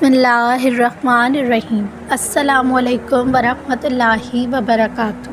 بسم اللہ الرحمن الرحیم۔ السلام علیکم ورحمۃ اللہ وبرکاتہ۔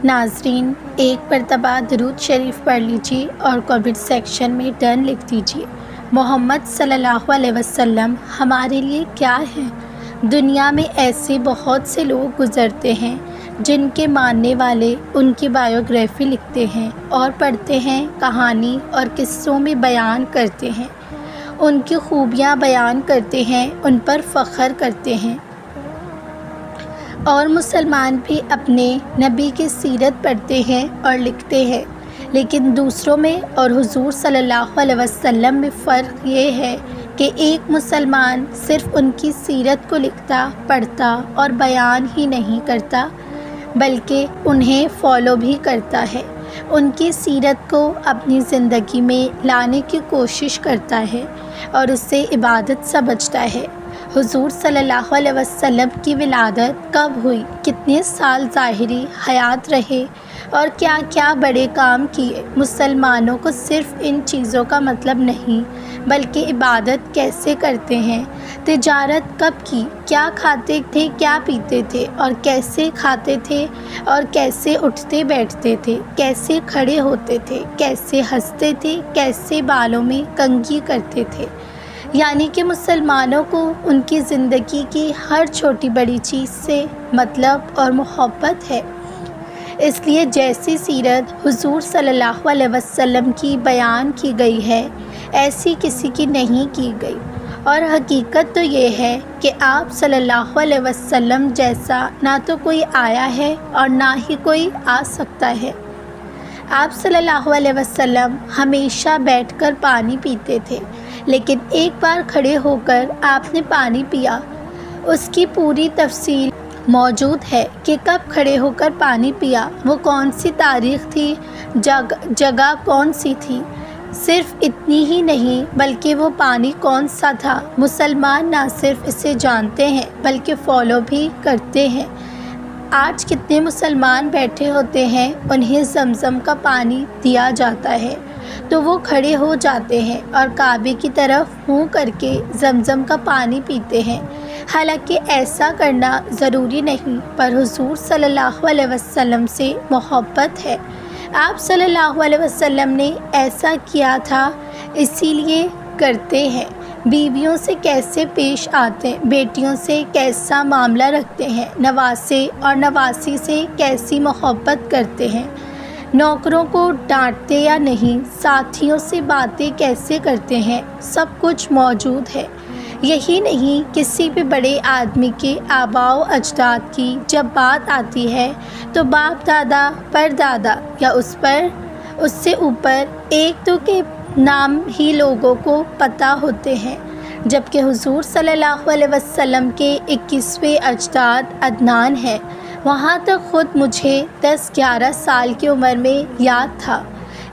ناظرین، ایک مرتبہ درود شریف پڑھ لیجیے اور کمنٹ سیکشن میں ڈن لکھ دیجیے۔ محمد صلی اللہ علیہ وسلم ہمارے لیے کیا ہے؟ دنیا میں ایسے بہت سے لوگ گزرتے ہیں جن کے ماننے والے ان کی بایوگرافی لکھتے ہیں اور پڑھتے ہیں، کہانی اور قصوں میں بیان کرتے ہیں، ان کی خوبیاں بیان کرتے ہیں، ان پر فخر کرتے ہیں۔ اور مسلمان بھی اپنے نبی کی سیرت پڑھتے ہیں اور لکھتے ہیں، لیکن دوسروں میں اور حضور صلی اللہ علیہ وسلم میں فرق یہ ہے کہ ایک مسلمان صرف ان کی سیرت کو لکھتا، پڑھتا اور بیان ہی نہیں کرتا، بلکہ انہیں فالو بھی کرتا ہے، ان کی سیرت کو اپنی زندگی میں لانے کی کوشش کرتا ہے اور اسے عبادت سمجھتا ہے۔ حضور صلی اللہ علیہ وسلم کی ولادت کب ہوئی، کتنے سال ظاہری حیات رہے اور کیا کیا بڑے کام کیے، مسلمانوں کو صرف ان چیزوں کا مطلب نہیں بلکہ عبادت کیسے کرتے ہیں، تجارت کب کی، کیا کھاتے تھے، کیا پیتے تھے اور کیسے کھاتے تھے اور کیسے اٹھتے بیٹھتے تھے، کیسے کھڑے ہوتے تھے، کیسے ہنستے تھے، کیسے بالوں میں کنگھی کرتے تھے۔ یعنی کہ مسلمانوں کو ان کی زندگی کی ہر چھوٹی بڑی چیز سے مطلب اور محبت ہے، اس لیے جیسی سیرت حضور صلی اللہ علیہ وسلم کی بیان کی گئی ہے ایسی کسی کی نہیں کی گئی، اور حقیقت تو یہ ہے کہ آپ صلی اللہ علیہ وسلم جیسا نہ تو کوئی آیا ہے اور نہ ہی کوئی آ سکتا ہے۔ آپ صلی اللہ علیہ وسلم ہمیشہ بیٹھ کر پانی پیتے تھے، لیکن ایک بار کھڑے ہو کر آپ نے پانی پیا۔ اس کی پوری تفصیل موجود ہے کہ کب کھڑے ہو کر پانی پیا، وہ کون سی تاریخ تھی، جگہ کون سی تھی۔ صرف اتنی ہی نہیں بلکہ وہ پانی کون سا تھا، مسلمان نہ صرف اسے جانتے ہیں بلکہ فالو بھی کرتے ہیں۔ آج کتنے مسلمان بیٹھے ہوتے ہیں، انہیں زمزم کا پانی دیا جاتا ہے تو وہ کھڑے ہو جاتے ہیں اور کعبے کی طرف منہ کر کے زمزم کا پانی پیتے ہیں، حالانکہ ایسا کرنا ضروری نہیں، پر حضور صلی اللہ علیہ وسلم سے محبت ہے۔ آپ صلی اللہ علیہ وسلم نے ایسا کیا تھا، اسی لیے کرتے ہیں۔ بیویوں سے کیسے پیش آتے ہیں، بیٹیوں سے کیسا معاملہ رکھتے ہیں، نواسے اور نواسی سے کیسی محبت کرتے ہیں، نوکروں کو ڈانٹتے یا نہیں، ساتھیوں سے باتیں کیسے کرتے ہیں، سب کچھ موجود ہے۔ یہی نہیں، کسی بھی بڑے آدمی کے آباء و اجداد کی جب بات آتی ہے تو باپ دادا، پردادا یا اس سے اوپر ایک دو کے نام ہی لوگوں کو پتہ ہوتے ہیں، جبکہ حضور صلی اللہ علیہ وسلم کے 21ویں اجداد عدنان ہیں۔ وہاں تک خود مجھے 10-11 سال کی عمر میں یاد تھا۔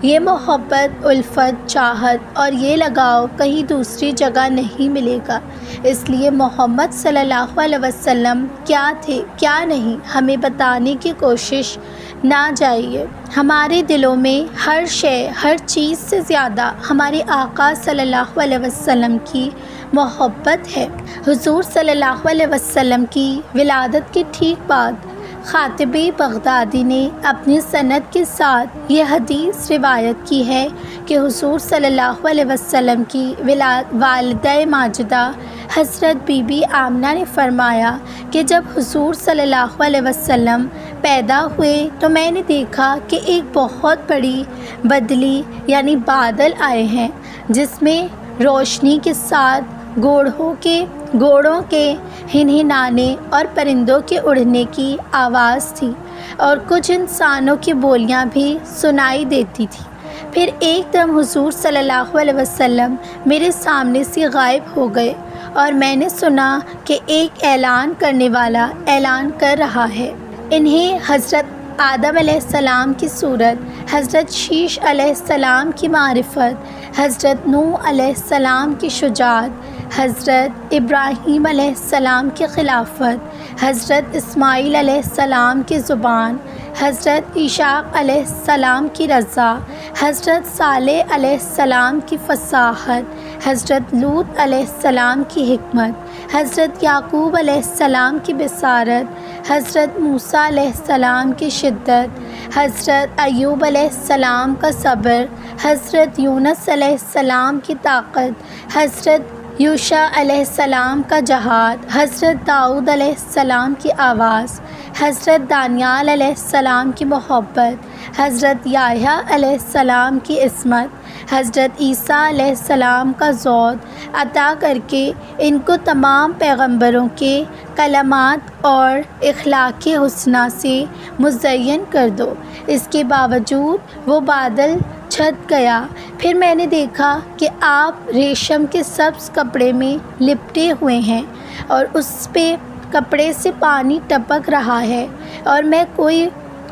یہ محبت، الفت، چاہت اور یہ لگاؤ کہیں دوسری جگہ نہیں ملے گا۔ اس لیے محمد صلی اللہ علیہ وسلم کیا تھے، کیا نہیں، ہمیں بتانے کی کوشش نہ جائیے۔ ہمارے دلوں میں ہر شے، ہر چیز سے زیادہ ہمارے آقا صلی اللہ علیہ وسلم کی محبت ہے۔ حضور صلی اللہ علیہ وسلم کی ولادت کے ٹھیک بعد خاطب بغدادی نے اپنی سند کے ساتھ یہ حدیث روایت کی ہے کہ حضور صلی اللہ علیہ وسلم کی والدہ ماجدہ حضرت بی بی آمنہ نے فرمایا کہ جب حضور صلی اللہ علیہ وسلم پیدا ہوئے تو میں نے دیکھا کہ ایک بہت بڑی بدلی یعنی بادل آئے ہیں، جس میں روشنی کے ساتھ گھوڑوں کے ہنہنانے اور پرندوں کے اڑنے کی آواز تھی، اور کچھ انسانوں کی بولیاں بھی سنائی دیتی تھی۔ پھر ایک دم حضور صلی اللہ علیہ وسلم میرے سامنے سے غائب ہو گئے، اور میں نے سنا کہ ایک اعلان کرنے والا اعلان کر رہا ہے۔ انہیں حضرت آدم علیہ السلام کی صورت، حضرت شیش علیہ السلام کی معرفت، حضرت نوح علیہ السلام کی شجاعت، حضرت ابراہیم علیہ السلام کی خلافت، حضرت اسماعیل علیہ السلام کی زبان، حضرت اسحاق علیہ السلام کی رضا، حضرت صالح علیہ السلام کی فصاحت، حضرت لوط علیہ السلام کی حکمت، حضرت یعقوب علیہ السلام کی بصارت، حضرت موسیٰ علیہ السلام کی شدت، حضرت ایوب علیہ السلام کا صبر، حضرت یونس علیہ السلام کی طاقت، حضرت یوشع علیہ السلام کا جہاد، حضرت داؤد علیہ السلام کی آواز، حضرت دانیال علیہ السلام کی محبت، حضرت یحییٰ علیہ السلام کی عصمت، حضرت عیسیٰ علیہ السلام کا ذوق عطا کر کے ان کو تمام پیغمبروں کے کلمات اور اخلاق حسنہ سے مزین کر دو۔ اس کے باوجود وہ بادل چھٹ گیا۔ پھر میں نے دیکھا کہ آپ ریشم کے سبز کپڑے میں لپٹے ہوئے ہیں اور اس پہ کپڑے سے پانی ٹپک رہا ہے، اور میں کوئی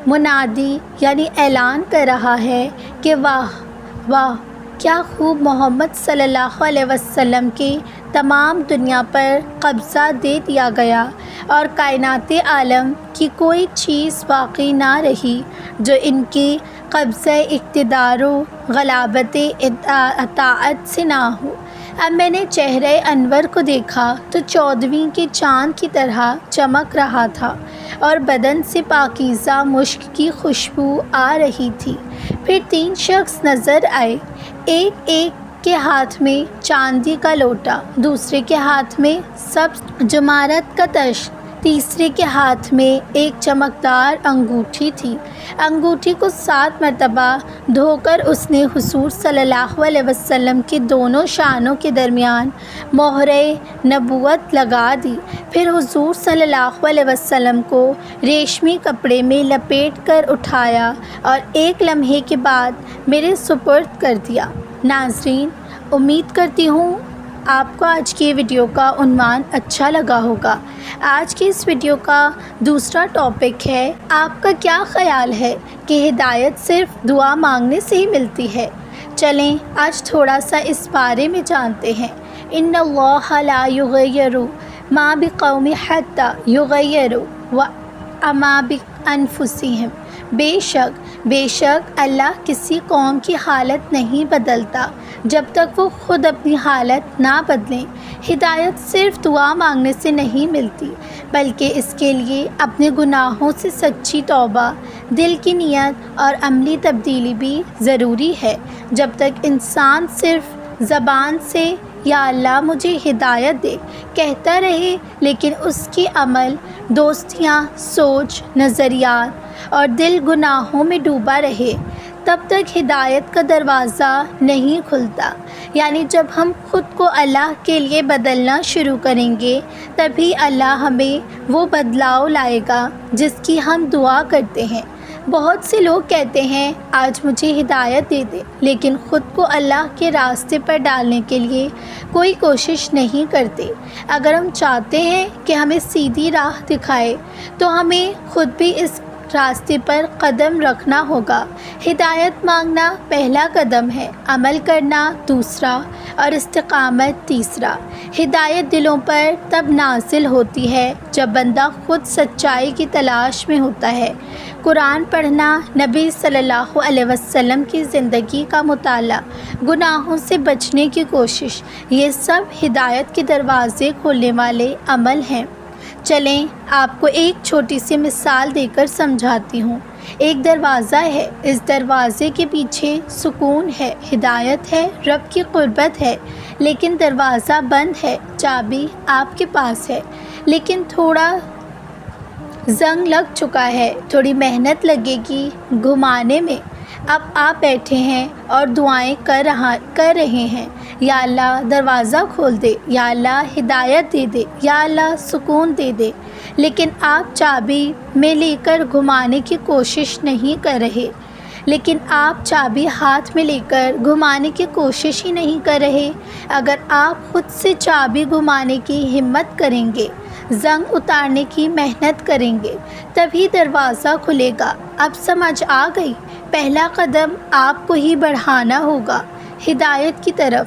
منادی یعنی اعلان کر رہا ہے کہ واہ واہ، کیا خوب محمد صلی اللہ علیہ وسلم کے تمام دنیا پر قبضہ دے دیا گیا، اور کائنات عالم کی کوئی چیز باقی نہ رہی جو ان کے قبضہ اقتدار و غلابت اطاعت سے نہ ہو۔ اب میں نے چہرہ انور کو دیکھا تو 14ویں کے چاند کی طرح چمک رہا تھا، اور بدن سے پاکیزہ مشک کی خوشبو آ رہی تھی۔ پھر 3 شخص نظر آئے، ایک کے ہاتھ میں چاندی کا لوٹا، دوسرے کے ہاتھ میں سبز جمارت کا تشت، تیسرے کے ہاتھ میں ایک چمکدار انگوٹھی تھی۔ انگوٹھی کو 7 مرتبہ دھو کر اس نے حضور صلی اللہ علیہ وسلم کے دونوں شانوں کے درمیان مہرِ نبوت لگا دی۔ پھر حضور صلی اللہ علیہ وسلم کو ریشمی کپڑے میں لپیٹ کر اٹھایا اور ایک لمحے کے بعد میرے سپرد کر دیا۔ ناظرین، امید کرتی ہوں آپ کو آج کی ویڈیو کا عنوان اچھا لگا ہوگا۔ آج کی اس ویڈیو کا دوسرا ٹاپک ہے، آپ کا کیا خیال ہے کہ ہدایت صرف دعا مانگنے سے ہی ملتی ہے؟ چلیں آج تھوڑا سا اس بارے میں جانتے ہیں۔ ان اللہ لا یغیر ما بقوم حتی یغیروا ما بانفسہم، بے شک اللہ کسی قوم کی حالت نہیں بدلتا جب تک وہ خود اپنی حالت نہ بدلیں۔ ہدایت صرف دعا مانگنے سے نہیں ملتی، بلکہ اس کے لیے اپنے گناہوں سے سچی توبہ، دل کی نیت اور عملی تبدیلی بھی ضروری ہے۔ جب تک انسان صرف زبان سے یا اللہ مجھے ہدایت دے کہتا رہے، لیکن اس کی عمل، دوستیاں، سوچ، نظریات اور دل گناہوں میں ڈوبا رہے، تب تک ہدایت کا دروازہ نہیں کھلتا۔ یعنی جب ہم خود کو اللہ کے لیے بدلنا شروع کریں گے، تبھی اللہ ہمیں وہ بدلاؤ لائے گا جس کی ہم دعا کرتے ہیں۔ بہت سے لوگ کہتے ہیں آج مجھے ہدایت دے دے، لیکن خود کو اللہ کے راستے پر ڈالنے کے لیے کوئی کوشش نہیں کرتے۔ اگر ہم چاہتے ہیں کہ ہمیں سیدھی راہ دکھائے تو ہمیں خود بھی اس راستے پر قدم رکھنا ہوگا۔ ہدایت مانگنا پہلا قدم ہے، عمل کرنا دوسرا اور استقامت تیسرا۔ ہدایت دلوں پر تب نازل ہوتی ہے جب بندہ خود سچائی کی تلاش میں ہوتا ہے۔ قرآن پڑھنا، نبی صلی اللہ علیہ وسلم کی زندگی کا مطالعہ، گناہوں سے بچنے کی کوشش، یہ سب ہدایت کے دروازے کھولنے والے عمل ہیں۔ چلیں آپ کو ایک چھوٹی سی مثال دے کر سمجھاتی ہوں۔ ایک دروازہ ہے، اس دروازے کے پیچھے سکون ہے، ہدایت ہے، رب کی قربت ہے، لیکن دروازہ بند ہے، چابی آپ کے پاس ہے، لیکن تھوڑا زنگ لگ چکا ہے، تھوڑی محنت لگے گی گھمانے میں۔ اب آپ بیٹھے ہیں اور دعائیں کر رہے ہیں، یا اللہ دروازہ کھول دے، یا اللہ ہدایت دے دے، یا اللہ سکون دے دے، لیکن آپ چابی میں لے کر گھمانے کی کوشش نہیں کر رہے۔ لیکن آپ چابی ہاتھ میں لے کر گھمانے کی کوشش ہی نہیں کر رہے۔ اگر آپ خود سے چابی گھمانے کی ہمت کریں گے، زنگ اتارنے کی محنت کریں گے، تبھی دروازہ کھلے گا۔ اب سمجھ آ گئی؟ پہلا قدم آپ کو ہی بڑھانا ہوگا ہدایت کی طرف۔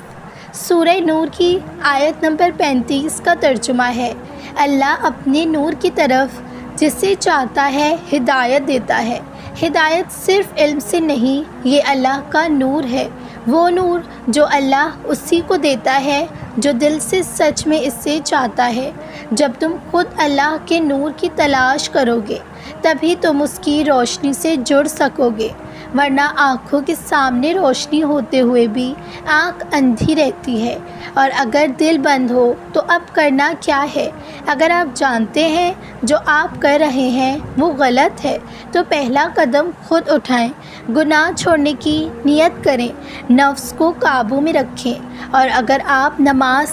سورہ نور کی آیت نمبر 35 کا ترجمہ ہے، اللہ اپنے نور کی طرف جسے چاہتا ہے ہدایت دیتا ہے۔ ہدایت صرف علم سے نہیں، یہ اللہ کا نور ہے، وہ نور جو اللہ اسی کو دیتا ہے جو دل سے سچ میں اس سے چاہتا ہے۔ جب تم خود اللہ کے نور کی تلاش کرو گے تبھی تم اس کی روشنی سے جڑ سکو گے، ورنہ آنکھوں کے سامنے روشنی ہوتے ہوئے بھی آنکھ اندھی رہتی ہے، اور اگر دل بند ہو تو اب کرنا کیا ہے؟ اگر آپ جانتے ہیں جو آپ کر رہے ہیں وہ غلط ہے تو پہلا قدم خود اٹھائیں، گناہ چھوڑنے کی نیت کریں، نفس کو قابو میں رکھیں، اور اگر آپ نماز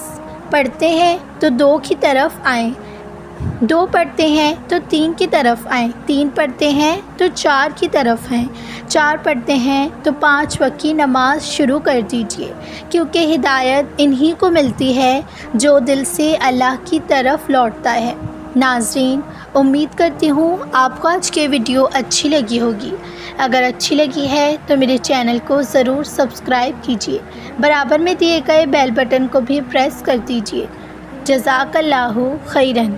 پڑھتے ہیں تو 2 کی طرف آئیں، 2 پڑھتے ہیں تو 3 کی طرف آئیں، 3 پڑھتے ہیں تو 4 کی طرف آئیں، 4 پڑھتے ہیں تو 5 وقت کی نماز شروع کر دیجیے، کیونکہ ہدایت انہی کو ملتی ہے جو دل سے اللہ کی طرف لوٹتا ہے۔ ناظرین، امید کرتی ہوں آپ کو آج کی ویڈیو اچھی لگی ہوگی۔ اگر اچھی لگی ہے تو میرے چینل کو ضرور سبسکرائب کیجیے، برابر میں دیے گئے بیل بٹن کو بھی پریس کر دیجیے۔ جزاک اللہ خیراً۔